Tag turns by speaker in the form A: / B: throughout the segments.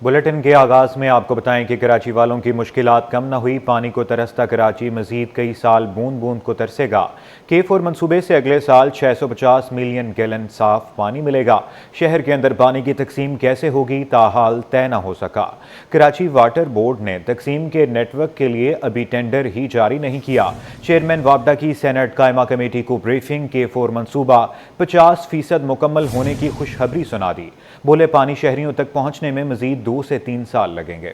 A: Bulletin کے آغاز میں آپ کو بتائیں کہ کراچی والوں کی مشکلات کم نہ ہوئی، پانی کو ترستا کراچی مزید کئی سال بوند بوند کو ترسے گا۔ K4 منصوبے سے اگلے سال 650 ملین گیلن صاف پانی ملے گا۔ شہر کے اندر پانی کی تقسیم کیسے ہوگی تاحال طے نہ ہو سکا۔ کراچی واٹر بورڈ نے تقسیم کے نیٹ ورک کے لیے ابھی ٹینڈر ہی جاری نہیں کیا۔ چیئرمین وابڈا کی سینٹ قائمہ کمیٹی کو بریفنگ، K4 منصوبہ 50% مکمل ہونے کی خوشخبری سنا دی۔ بولے پانی شہریوں تک پہنچنے میں مزید 2 سے 3 سال لگیں گے۔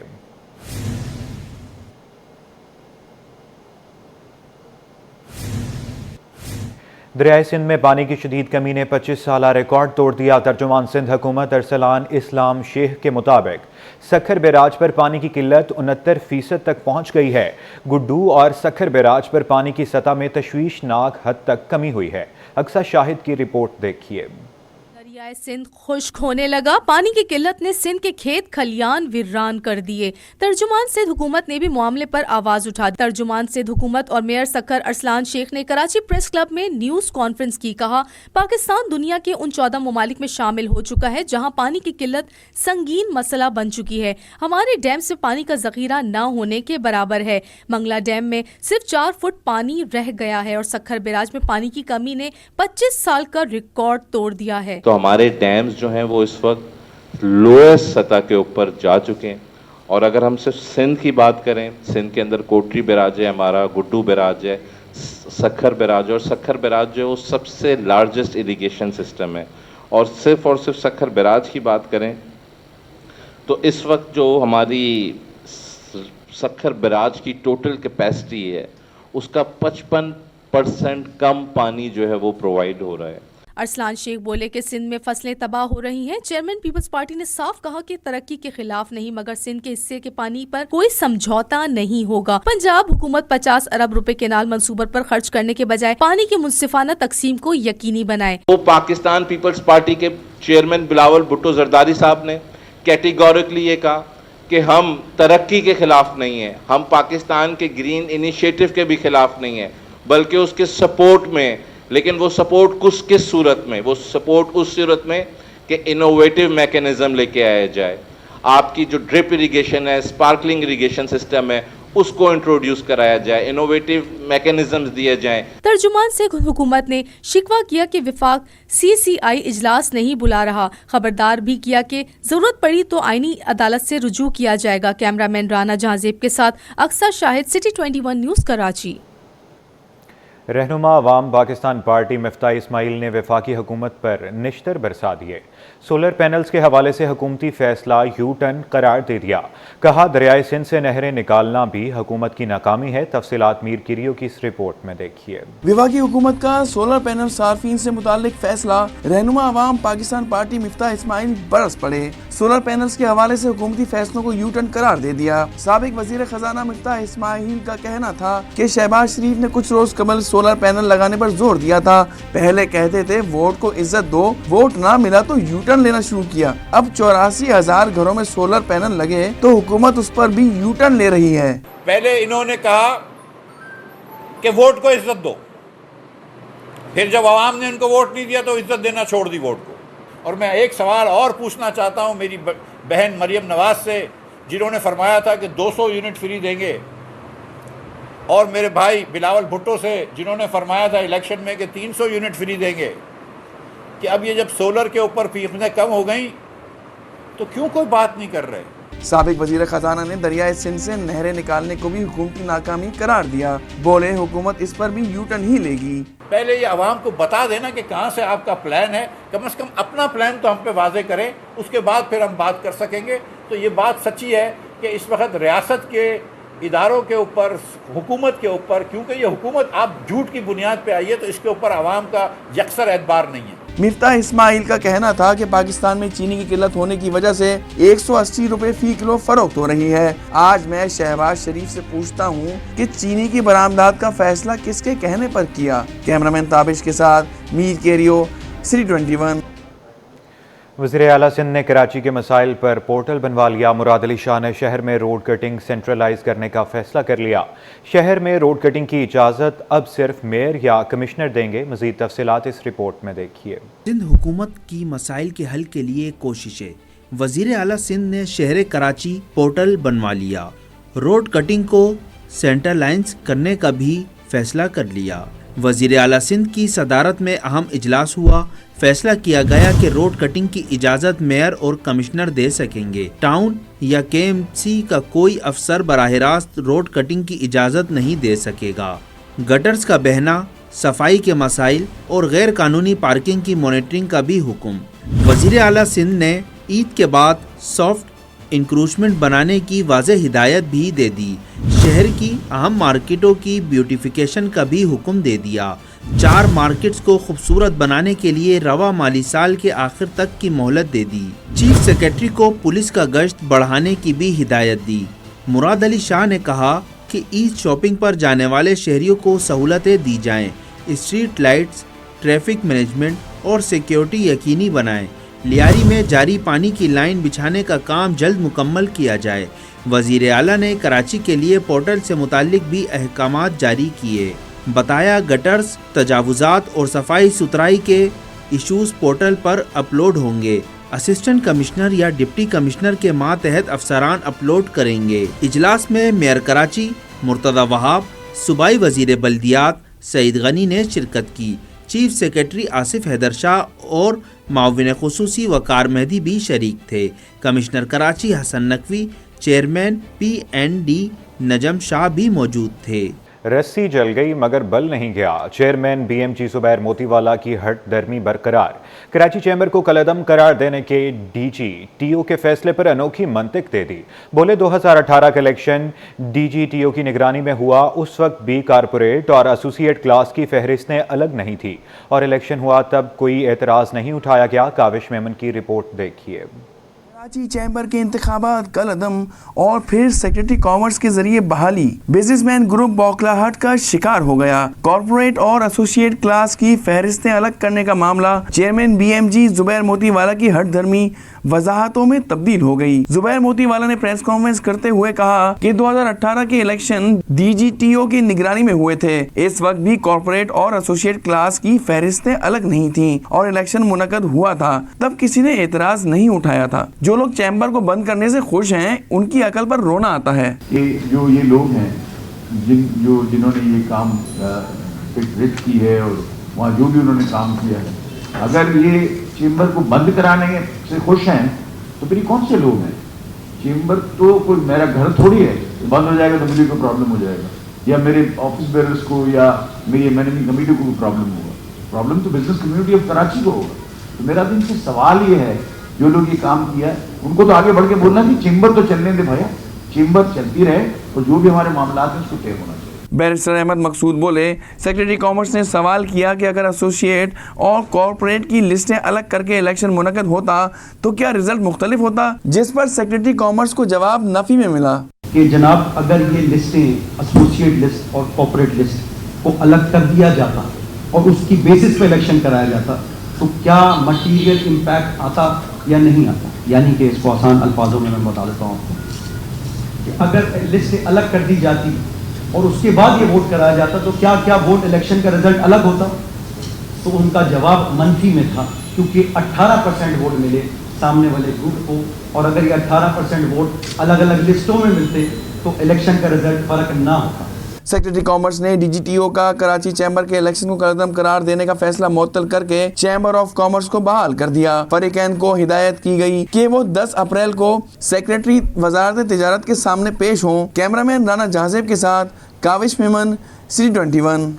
A: دریائے سندھ میں پانی کی شدید کمی نے 25 سالہ ریکارڈ توڑ دیا۔ ترجمان سندھ حکومت ارسلان اسلام شیخ کے مطابق سکھر بیراج پر پانی کی قلت 69% تک پہنچ گئی ہے۔ گڈو اور سکھر بیراج پر پانی کی سطح میں تشویشناک حد تک کمی ہوئی ہے۔ اقصیٰ شاہد کی رپورٹ دیکھیے۔
B: دریائے سندھ خشک ہونے لگا، پانی کی قلت نے سندھ کے کھیت کھلیان ویران کر دیے۔ ترجمان سندھ حکومت نے بھی معاملے پر آواز اٹھا دی۔ ترجمان سندھ حکومت اور میئر سکھر ارسلان شیخ نے کراچی پریس کلب میں نیوز کانفرنس کی، کہا پاکستان دنیا کے ان 14 ممالک میں شامل ہو چکا ہے جہاں پانی کی قلت سنگین مسئلہ بن چکی ہے۔ ہمارے ڈیم سے پانی کا ذخیرہ نہ ہونے کے برابر ہے۔ منگلا ڈیم میں صرف 4 فٹ پانی رہ گیا ہے اور سکھر بیراج میں پانی کی کمی نے 25 سال کا ریکارڈ توڑ دیا ہے۔
C: تو ہمارے ڈیمز جو ہیں وہ اس وقت لوئسٹ سطح کے اوپر جا چکے ہیں، اور اگر ہم صرف سندھ کی بات کریں، سندھ کے اندر کوٹری بیراج ہے ہمارا، گڈو بیراج ہے، سکھر بیراج ہے، اور سکھر بیراج جو ہے وہ سب سے لارجسٹ اریگیشن سسٹم ہے، اور صرف سکھر بیراج کی بات کریں تو اس وقت جو ہماری سکھر بیراج کی ٹوٹل کیپیسٹی ہے اس کا 55% کم پانی جو ہے وہ پرووائڈ ہو رہا ہے۔
B: ارسلان شیخ بولے کہ سندھ میں فصلیں تباہ ہو رہی ہیں۔ چیئرمین پیپلز پارٹی نے صاف کہا کہ ترقی کے خلاف نہیں، مگر سندھ کے حصے کے پانی پر کوئی سمجھوتا نہیں ہوگا۔ پنجاب حکومت 50 ارب روپے کینال منصوبے پر خرچ کرنے کے بجائے پانی کی منصفانہ تقسیم کو یقینی بنائے۔
C: وہ پاکستان پیپلز پارٹی کے چیئرمین بلاول بھٹو زرداری صاحب نے کیٹیگوریکلی یہ کہا کہ ہم ترقی کے خلاف نہیں ہیں، ہم پاکستان کے گرین انیشیٹو کے بھی خلاف نہیں ہیں، بلکہ اس کے سپورٹ میں، لیکن وہ سپورٹ کس صورت میں؟ وہ سپورٹ اس صورت میں کہ انوویٹو میکنزم لے کے آیا جائے۔ آپ کی جو ڈرپ اریگیشن ہے، اسپارکلنگ اریگیشن سسٹم ہے، اس کو انٹروڈیوس کرایا جائے، انوویٹو میکنزمز دیے جائیں۔
B: ترجمان سے حکومت نے شکوہ کیا کہ وفاق CCI اجلاس نہیں بلا رہا، خبردار بھی کیا کہ ضرورت پڑی تو آئینی عدالت سے رجوع کیا جائے گا۔ کیمرہ مین رانا جہاں زیب کے ساتھ اقصیٰ شاہد، سٹی 21 نیوز کراچی۔
A: رہنما عوام پاکستان پارٹی مفتاح اسماعیل نے وفاقی حکومت پر نشتر برسا دیے۔ سولر پینلز کے حوالے سے حکومتی فیصلہ یو ٹرن قرار دے دیا۔ کہا دریائے سندھ سے نہریں نکالنا بھی حکومت کی ناکامی ہے۔ تفصیلات میر کیریو کی اس رپورٹ میں دیکھیے۔
D: وفاقی حکومت کا سولر پینل صارفین سے متعلق فیصلہ، رہنما عوام پاکستان پارٹی مفتاح اسماعیل برس پڑے۔ سولر پینلز کے حوالے سے حکومتی فیصلوں کو یو ٹرن قرار دے دیا۔ سابق وزیر خزانہ مفتاح اسماعیل کا کہنا تھا کہ شہباز شریف نے کچھ روز قبل سولر پینل لگانے پر زور دیا تھا۔ پہلے کہتے تھے ووٹ کو عزت دو، ووٹ نہ ملا تو یو ٹرن لینا شروع کیا۔ اب 84,000 گھروں میں سولر پینل لگے تو حکومت اس پر بھی یو ٹرن لے رہی ہے۔
E: پہلے انہوں نے کہا کہ ووٹ کو عزت دو، پھر جب عوام نے ان کو ووٹ نہیں دیا تو عزت دینا چھوڑ دی ووٹ کو۔ اور میں ایک سوال اور پوچھنا چاہتا ہوں میری بہن مریم نواز سے، جنہوں نے فرمایا تھا کہ 200 یونٹ فری دیں گے، اور میرے بھائی بلاول بھٹو سے، جنہوں نے فرمایا تھا الیکشن میں کہ 300 یونٹ فری دیں گے، کہ اب یہ جب سولر کے اوپر فیصدیں کم ہو گئیں تو کیوں کوئی بات نہیں کر رہے؟
D: سابق وزیر خزانہ نے دریائے سندھ سے نہریں نکالنے کو بھی حکومتی ناکامی قرار دیا۔ بولے حکومت اس پر بھی یو ٹرن ہی لے گی۔
E: پہلے یہ عوام کو بتا دینا کہ کہاں سے آپ کا پلان ہے، کم از کم اپنا پلان تو ہم پہ واضح کریں، اس کے بعد پھر ہم بات کر سکیں گے۔ تو یہ بات سچی ہے کہ اس وقت ریاست کے اداروں کے اوپر، حکومت کے اوپر، کیونکہ یہ حکومت آپ جھوٹ کی بنیاد پہ آئی ہے تو اس کے اوپر عوام کا یکسر اعتبار نہیں ہے۔
D: مفتاح اسماعیل کا کہنا تھا کہ پاکستان میں چینی کی قلت ہونے کی وجہ سے 180 روپے فی کلو فروخت ہو رہی ہے۔ آج میں شہباز شریف سے پوچھتا ہوں کہ چینی کی برآمدات کا فیصلہ کس کے کہنے پر کیا؟ کیمرہ مین تابش کے ساتھ میر کیریو، سٹی 21۔
A: وزیر اعلیٰ سندھ نے کراچی کے مسائل پر پورٹل بنوا لیا۔ مراد علی شاہ نے شہر میں روڈ کٹنگ سینٹرلائز کرنے کا فیصلہ کر لیا۔ شہر میں روڈ کٹنگ کی اجازت اب صرف میئر یا کمشنر دیں گے۔ مزید تفصیلات اس رپورٹ میں دیکھیے۔
F: سندھ حکومت کی مسائل کے حل کے لیے کوششیں۔ وزیر اعلیٰ سندھ نے شہر کراچی پورٹل بنوا لیا، روڈ کٹنگ کو سینٹرلائز کرنے کا بھی فیصلہ کر لیا۔ وزیر اعلیٰ سندھ کی صدارت میں اہم اجلاس ہوا، فیصلہ کیا گیا کہ روڈ کٹنگ کی اجازت میئر اور کمشنر دے سکیں گے۔ ٹاؤن یا کے ایم سی کا کوئی افسر براہ راست روڈ کٹنگ کی اجازت نہیں دے سکے گا۔ گٹرز کا بہنا، صفائی کے مسائل اور غیر قانونی پارکنگ کی مانیٹرنگ کا بھی حکم۔ وزیر اعلیٰ سندھ نے عید کے بعد سافٹ انکروچمنٹ بنانے کی واضح ہدایت بھی دے دی۔ شہر کی اہم مارکیٹوں کی بیوٹیفیکیشن کا بھی حکم دے دیا۔ 4 مارکیٹس کو خوبصورت بنانے کے لیے رواں مالی سال کے آخر تک کی مہلت دے دی۔ چیف سیکرٹری کو پولیس کا گشت بڑھانے کی بھی ہدایت دی۔ مراد علی شاہ نے کہا کہ عید شاپنگ پر جانے والے شہریوں کو سہولتیں دی جائیں، اسٹریٹ لائٹس، ٹریفک مینجمنٹ اور سیکیورٹی یقینی بنائیں۔ لیاری میں جاری پانی کی لائن بچھانے کا کام جلد مکمل کیا جائے۔ وزیر اعلیٰ نے کراچی کے لیے پورٹل سے متعلق بھی احکامات جاری کیے۔ بتایا گٹرز، تجاوزات اور صفائی ستھرائی کے ایشوز پورٹل پر اپلوڈ ہوں گے۔ اسسٹنٹ کمشنر یا ڈپٹی کمشنر کے ماتحت افسران اپلوڈ کریں گے۔ اجلاس میں میئر کراچی مرتضی وہاب، صوبائی وزیر بلدیات سعید غنی نے شرکت کی۔ چیف سیکرٹری آصف حیدر شاہ اور معاون خصوصی وقار مہدی بھی شریک تھے۔ کمشنر کراچی حسن نقوی، چیئرمین PND نجم شاہ بھی موجود تھے۔
A: رسی جل گئی مگر بل نہیں گیا، چیئرمین BMG زبیر موتی والا کی ہٹ درمی برقرار۔ کراچی چیمبر کو کالعدم قرار دینے کے DG TO کے فیصلے پر انوکھی منطق دے دی۔ بولے 2018 کا الیکشن DG TO کی نگرانی میں ہوا، اس وقت بھی کارپوریٹ اور ایسوسیٹ کلاس کی فہرستیں الگ نہیں تھی اور الیکشن ہوا تب کوئی اعتراض نہیں اٹھایا گیا۔ کاوش میمن کی رپورٹ دیکھیے۔
D: کراچی چیمبر کے انتخابات کالعدم اور پھر سیکرٹری کامرس کے ذریعے بحالی، بزنس مین گروپ بوکلاہٹ کا شکار ہو گیا۔ کارپوریٹ اور ایسوسیٹ کلاس کی فہرستیں الگ کرنے کا معاملہ چیئرمین BMG زبیر موتی والا کی ہٹ دھرمی وضاحتوں میں تبدیل ہو گئی۔ زبیر موتی والا نے پریس کانفرنس کرتے ہوئے کہا کہ 2018 کے الیکشن DG TO کی نگرانی میں ہوئے تھے، اس وقت بھی کارپوریٹ اور ایسوسیٹ کلاس کی فہرستیں الگ نہیں تھیں اور الیکشن منعقد ہوا تھا، تب کسی نے اعتراض نہیں اٹھایا تھا۔ جو لوگ چیمبر کو بند کرنے سے خوش ہیں، ان کی عقل پر رونا آتا ہے
G: کہ جو یہ لوگ ہیں جنہوں نے یہ کام رٹ کی ہے اور وہاں جو بھی انہوں نے کام کیا ہے، اگر یہ چیمبر کو بند کرانے سے خوش ہیں تو پھر کون سے لوگ ہیں؟ چیمبر تو کوئی میرا گھر تھوڑی ہے، بند ہو جائے گا تو مجھے کوئی پرابلم ہو جائے گا یا میرے آفس بیئرز کو یا میری مینیجنگ کمیٹی کو کوئی پرابلم ہوگا۔ پرابلم تو بزنس کمیونٹی آف کراچی کو ہوگا۔ تو میرا دن سے سوال یہ ہے، جو لوگ یہ کام کیا ہے ان کو تو آگے بڑھ کے بولنا کہ چیمبر تو چلنے دے بھائی، چیمبر چلتی رہے اور جو بھی ہمارے معاملات ہیں اس کو طے ہونا چاہیے۔
D: بیرسٹر احمد مقصود بولے، سیکرٹری کامرس نے سوال کیا کہ اگر ایسوسیٹ اور کارپوریٹ کی لسٹیں الگ کر کے الیکشن منعقد ہوتا تو کیا رزلٹ مختلف ہوتا، جس پر سیکرٹری کامرس کو جواب نفی میں ملا
H: کہ جناب اگر یہ لسٹیں ایسوسیٹ لسٹ اور کارپوریٹ لسٹ کو الگ کر دیا جاتا اور اس کی بیسس پہ الیکشن کرایا جاتا تو کیا مٹیریل امپیکٹ آتا یا نہیں آتا۔ یعنی کہ اس کو آسان الفاظوں میں بتا دیتا ہوں آپ کو کہ اگر لسٹیں الگ کر دی جاتی اور اس کے بعد یہ ووٹ کرایا جاتا تو کیا ووٹ الیکشن کا رزلٹ الگ ہوتا؟ تو ان کا جواب منفی میں تھا، کیونکہ 18% ووٹ ملے سامنے والے گروپ کو، اور اگر یہ 18% ووٹ الگ الگ لسٹوں میں ملتے تو الیکشن کا رزلٹ فرق نہ ہوتا۔
D: سیکرٹری کامرس نے DG TO کا کراچی چیمبر کے الیکشن کو کالعدم قرار دینے کا فیصلہ معطل کر کے چیمبر آف کامرس کو بحال کر دیا۔ فریقین کو ہدایت کی گئی کہ وہ 10 اپریل کو سیکرٹری وزارت تجارت کے سامنے پیش ہوں۔ کیمرامین رانا جہازیب کے ساتھ کاوش Memon, C21۔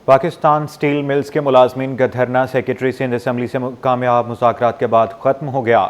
A: Pakistan steel mills کے ملازمین کا دھرنا سیکرٹری سندھ اسمبلی سے کامیاب مذاکرات کے بعد ختم ہو گیا۔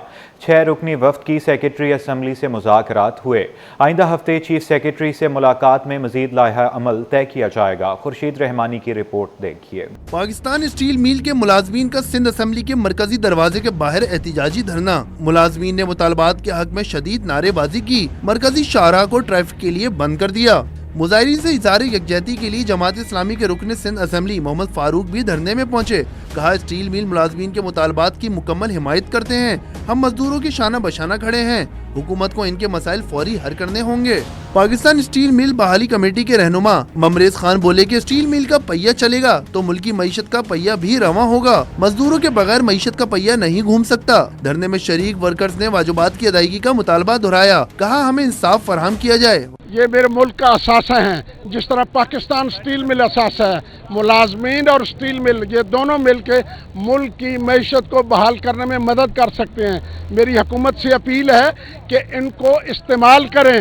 A: 6 رکنی وفد کی سیکرٹری اسمبلی سے مذاکرات ہوئے۔ آئندہ ہفتے چیف سیکرٹری سے ملاقات میں مزید لائحہ عمل طے کیا جائے گا۔ خورشید رحمانی کی رپورٹ دیکھیے۔
I: پاکستان اسٹیل میل کے ملازمین کا سندھ اسمبلی کے مرکزی دروازے کے باہر احتجاجی دھرنا۔ ملازمین نے مطالبات کے حق میں شدید نعرے بازی کی، مرکزی شاہراہ کو ٹریفک کے لیے بند کر دیا۔ مظاہرین سے اظہار یکجہتی کے لیے جماعت اسلامی کے رکن سندھ اسمبلی محمد فاروق بھی دھرنے میں پہنچے. کہا اسٹیل مل ملازمین کے مطالبات کی مکمل حمایت کرتے ہیں. ہم مزدوروں کے شانہ بشانہ کھڑے ہیں. حکومت کو ان کے مسائل فوری حل کرنے ہوں گے. پاکستان اسٹیل مل بحالی کمیٹی کے رہنما ممریز خان بولے کہ اسٹیل مل کا پہیہ چلے گا تو ملکی معیشت کا پہیہ بھی رواں ہوگا. مزدوروں کے بغیر معیشت کا پہیہ نہیں گھوم سکتا. دھرنے میں شریک ورکرز نے واجبات کی ادائیگی کا مطالبہ دہرایا. کہا ہمیں انصاف فراہم کیا جائے.
J: یہ میرے ملک کا اثاثہ ہیں. جس طرح پاکستان اسٹیل مل اثاثہ ہے, ملازمین اور اسٹیل مل یہ دونوں مل کے ملک کی معیشت کو بحال کرنے میں مدد کر سکتے ہیں. میری حکومت سے اپیل ہے کہ ان کو استعمال کریں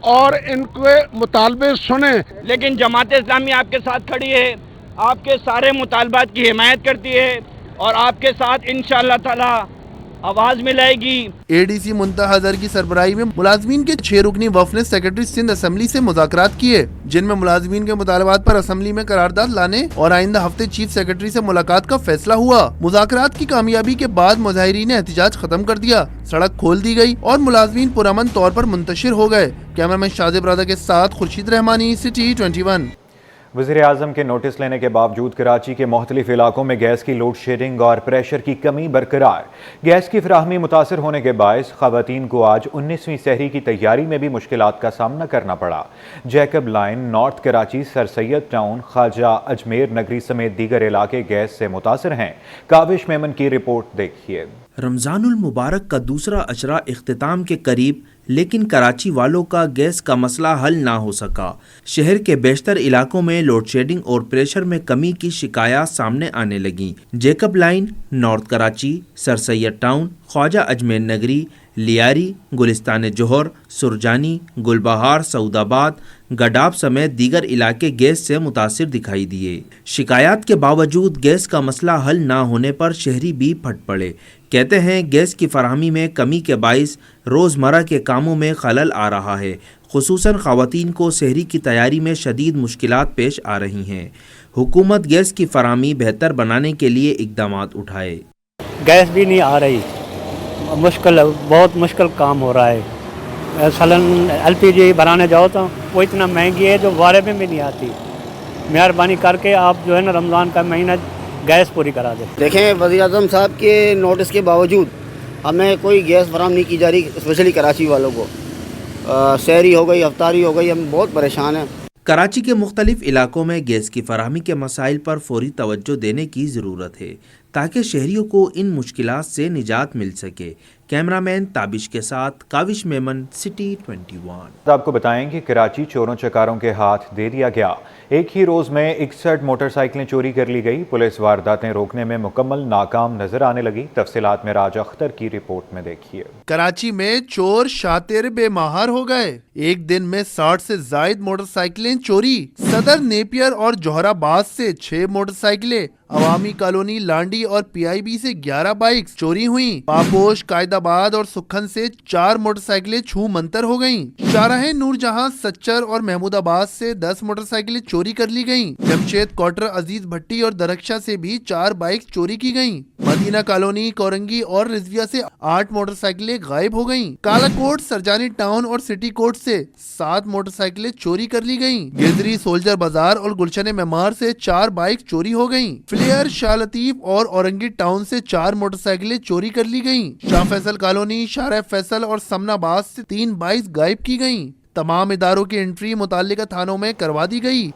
J: اور ان کے مطالبے سنیں.
K: لیکن جماعت اسلامی آپ کے ساتھ کھڑی ہے, آپ کے سارے مطالبات کی حمایت کرتی ہے اور آپ کے ساتھ انشاءاللہ تعالی آواز ملائے گی.
I: اے ڈی سی منتہا اظہر کی سربراہی میں ملازمین کے 6 رکنی وفد نے سیکرٹری سندھ اسمبلی سے مذاکرات کیے, جن میں ملازمین کے مطالبات پر اسمبلی میں قرارداد لانے اور آئندہ ہفتے چیف سیکرٹری سے ملاقات کا فیصلہ ہوا. مذاکرات کی کامیابی کے بعد مظاہرین نے احتجاج ختم کر دیا, سڑک کھول دی گئی اور ملازمین پرامن طور پر منتشر ہو گئے. کیمرامین شاذب رادا کے ساتھ خورشید رحمانی, سٹی 21.
A: وزیر اعظم کے نوٹس لینے کے باوجود کراچی کے مختلف علاقوں میں گیس کی لوڈ شیڈنگ اور پریشر کی کمی برقرار. گیس کی فراہمی متاثر ہونے کے باعث خواتین کو آج 19ویں سحری کی تیاری میں بھی مشکلات کا سامنا کرنا پڑا. جیکب لائن, نارتھ کراچی, سر سید ٹاؤن, خواجہ اجمیر نگری سمیت دیگر علاقے گیس سے متاثر ہیں. کاوش میمن کی رپورٹ دیکھیے.
F: رمضان المبارک کا دوسرا اشرہ اختتام کے قریب, لیکن کراچی والوں کا گیس کا مسئلہ حل نہ ہو سکا. شہر کے بیشتر علاقوں میں لوڈ شیڈنگ اور پریشر میں کمی کی شکایات سامنے آنے لگیں. جیکب لائن, نارتھ کراچی, سر سید ٹاؤن, خواجہ اجمیر نگری, لیاری, گلستان جوہر, سرجانی, گل بہار, سعود آباد, گڈاب سمیت دیگر علاقے گیس سے متاثر دکھائی دیے. شکایات کے باوجود گیس کا مسئلہ حل نہ ہونے پر شہری بھی پھٹ پڑے. کہتے ہیں گیس کی فراہمی میں کمی کے باعث روزمرہ کے کاموں میں خلل آ رہا ہے. خصوصاً خواتین کو سحری کی تیاری میں شدید مشکلات پیش آ رہی ہیں. حکومت گیس کی فراہمی بہتر بنانے کے لیے اقدامات اٹھائے.
L: گیس بھی نہیں آ رہی, بہت مشکل کام ہو رہا ہے. مثلاً ایل پی جی بنانے جاؤ تو وہ اتنا مہنگی ہے جو وارے میں بھی نہیں آتی. مہربانی کر کے آپ جو ہے نا رمضان کا مہینہ گیس پوری کرا دیں.
M: دیکھیں, وزیر اعظم صاحب کے نوٹس کے باوجود ہمیں کوئی گیس فراہم نہیں کی جا رہی, اسپیشلی کراچی والوں کو. سحری ہو گئی, افطاری ہو گئی, ہم بہت پریشان ہیں.
F: کراچی کے مختلف علاقوں میں گیس کی فراہمی کے مسائل پر فوری توجہ دینے کی ضرورت ہے تاکہ شہریوں کو ان مشکلات سے نجات مل سکے. کیمرامین تابش کے ساتھ کاوش میمن, سٹی 21.
A: آپ کو بتائیں کہ کراچی چوروں چکاروں کے ہاتھ دے دیا گیا. ایک ہی روز میں 61 موٹر سائیکلیں چوری کر لی گئی. پولیس وارداتیں روکنے میں مکمل ناکام نظر آنے لگی. تفصیلات میں راج اختر کی رپورٹ میں دیکھیے.
I: کراچی میں چور شاطر بے مہار ہو گئے. ایک دن میں 60 سے زائد موٹر سائیکلیں چوری. صدر نیپیر اور جوہر آباد سے 6 موٹر سائیکلیں, عوامی کالونی لانڈی اور پی آئی بی سے 11 بائکس چوری ہوئیں. پاپوش, قائد آباد اور سکھن سے 4 موٹر سائیکلیں چھو منتر ہو گئیں. شاہراہ نور جہاں, سچر اور محمود آباد سے 10 موٹر سائیکلیں چوری کر لی گئیں. جمشید کوارٹر, عزیز بھٹی اور درخشہ سے بھی 4 بائکس چوری کی گئیں. مدینہ کالونی, کورنگی اور رضویہ سے 8 موٹر سائیکلیں غائب ہو گئیں. کالا کوٹ, سرجانی ٹاؤن اور سٹی کوٹ سے 7 موٹر سائیکلیں چوری کر لی گئیں. گیزری, سولجر بازار اور گلشن معمار سے 4 بائک چوری ہو گئیں. فلیر, شاہ لطیف اور اورنگی ٹاؤن سے 4 موٹر سائیکلیں چوری کر لی گئیں. شاہ فیصل کالونی, شارع فیصل اور سمن آباد سے 3 بائکس غائب کی گئیں. تمام اداروں کی انٹری متعلقہ تھانوں میں کروا دی گئی.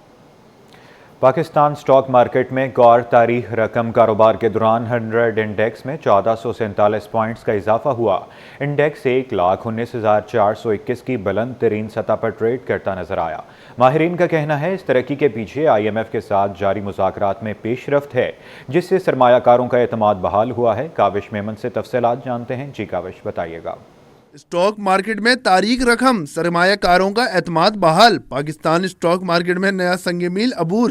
A: پاکستان سٹاک مارکیٹ میں غور تاریخ رقم کاروبار کے دوران 100 انڈیکس میں 1447 پوائنٹس کا اضافہ ہوا. انڈیکس 1,19,421 کی بلند ترین سطح پر ٹریڈ کرتا نظر آیا. ماہرین کا کہنا ہے اس ترقی کے پیچھے IMF کے ساتھ جاری مذاکرات میں پیش رفت ہے جس سے سرمایہ کاروں کا اعتماد بحال ہوا ہے. کاوش میمن سے تفصیلات جانتے ہیں. جی کاوش, بتائیے گا.
I: اسٹاک مارکیٹ میں تاریخ رقم, سرمایہ کاروں کا اعتماد بحال. پاکستان اسٹاک مارکیٹ میں نیا سنگ میل عبور.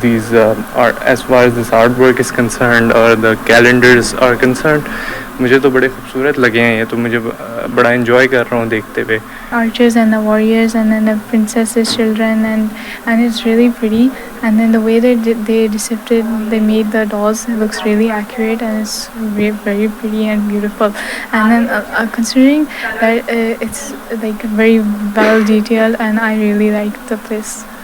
N: this artwork is concerned or the calendars are concerned, مجھے تو بڑے خوبصورت لگے ہیں یہ تو مجھے بڑا انجوائے کر رہا ہوں دیکھتے ہوئے.
O: Archers and the warriors and then the princesses' children and it's really pretty, and then the way they depicted, they made the dolls, it looks really accurate and it's very, very pretty and beautiful. And then considering that it's like very well detailed, and I really like the place.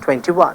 P: 21.